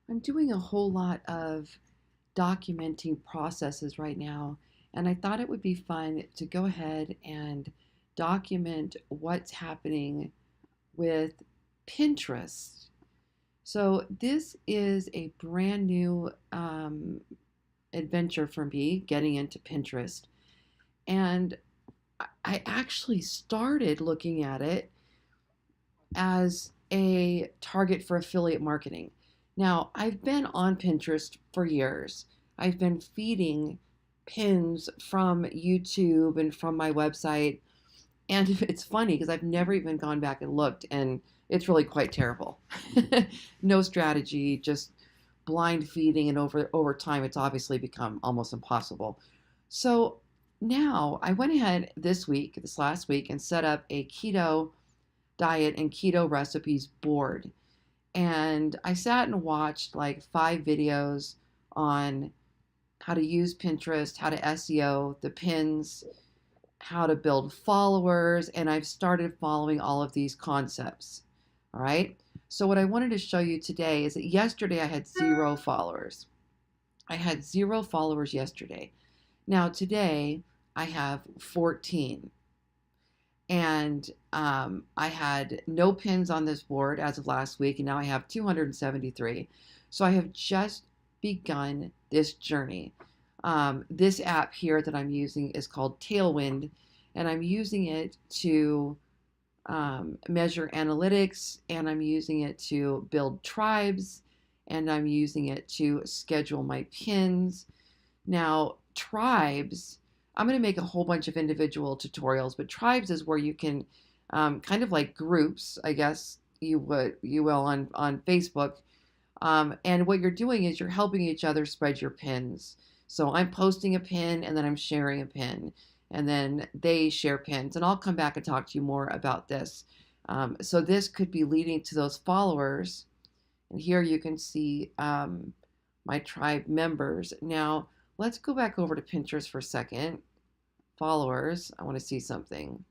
I'm doing a whole lot of documenting processes right now, and I thought it would be fun to go ahead and document what's happening with Pinterest. So, this is a brand new adventure for me getting into Pinterest. And I actually started looking at it as a target for affiliate marketing. Now, I've been on Pinterest for years. I've been feeding pins from YouTube and from my website. And it's funny because I've never even gone back and looked, and it's really quite terrible. No strategy, just blind feeding, and over time, it's obviously become almost impossible. So now I went ahead this last week, and set up a keto diet and keto recipes board. And I sat and watched like 5 videos on how to use Pinterest, how to SEO, the pins, how to build followers, and I've started following all of these concepts. All right. So, what I wanted to show you today is that yesterday I had 0 followers. I had 0 followers yesterday. Now, today I have 14. And I had no pins on this board as of last week, and now I have 273. So I have just begun this journey. This app here that I'm using is called Tailwind, and I'm using it to measure analytics, and I'm using it to build tribes, and I'm using it to schedule my pins. Now, tribes, I'm going to make a whole bunch of individual tutorials, but tribes is where you can kind of like groups, I guess you will on Facebook. And what you're doing is you're helping each other spread your pins. So I'm posting a pin, and then I'm sharing a pin, and then they share pins, and I'll come back and talk to you more about this. So this could be leading to those followers. And here you can see my tribe members. Now, let's go back over to Pinterest for a second. Followers, I want to see something.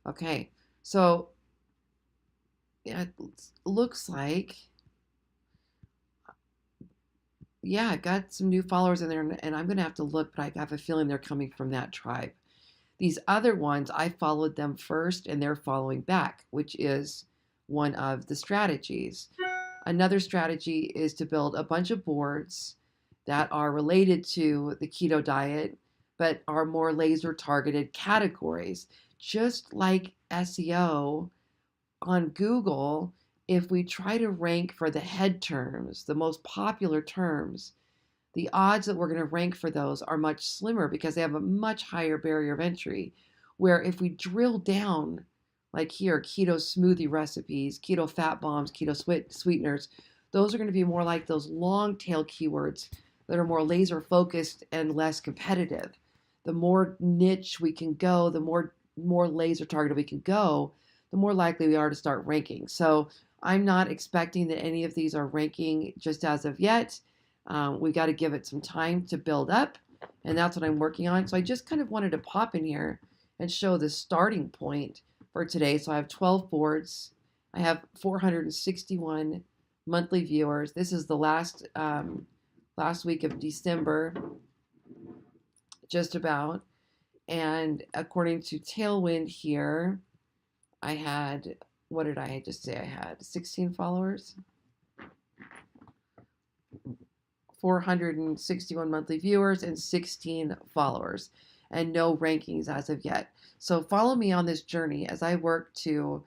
Okay, so yeah, it looks like, yeah, I got some new followers in there, and I'm going to have to look, but I have a feeling they're coming from that tribe. These other ones, I followed them first, and they're following back, which is one of the strategies. Another strategy is to build a bunch of boards that are related to the keto diet, but are more laser targeted categories. Just like SEO on Google, if we try to rank for the head terms, the most popular terms, the odds that we're going to rank for those are much slimmer because they have a much higher barrier of entry. Where if we drill down, like here, keto smoothie recipes, keto fat bombs, keto sweeteners, those are going to be more like those long tail keywords that are more laser focused and less competitive. The more niche we can go, the more laser targeted we can go, the more likely we are to start ranking. So I'm not expecting that any of these are ranking just as of yet. We got to give it some time to build up, and that's what I'm working on. So I just kind of wanted to pop in here and show the starting point for today. So I have 12 boards. I have 461 monthly viewers. This is the last week of December, just about. And according to Tailwind here, I had, what did I just say? I had 16 followers, 461 monthly viewers, and 16 followers, and no rankings as of yet. So follow me on this journey as I work to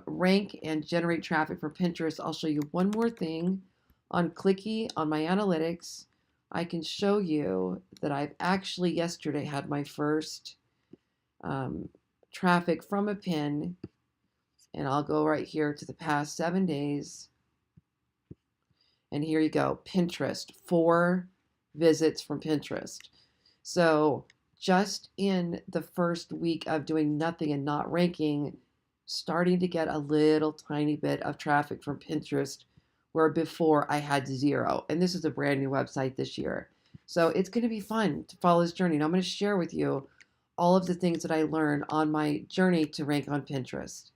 rank and generate traffic from Pinterest. I'll show you one more thing. On Clicky, on my analytics, I can show you that I've actually yesterday had my first traffic from a pin, and I'll go right here to the past 7 days. And here you go, Pinterest, 4 visits from Pinterest. So just in the first week of doing nothing and not ranking, starting to get a little tiny bit of traffic from Pinterest, where before I had 0. And this is a brand new website this year. So it's going to be fun to follow this journey. And I'm going to share with you all of the things that I learned on my journey to rank on Pinterest.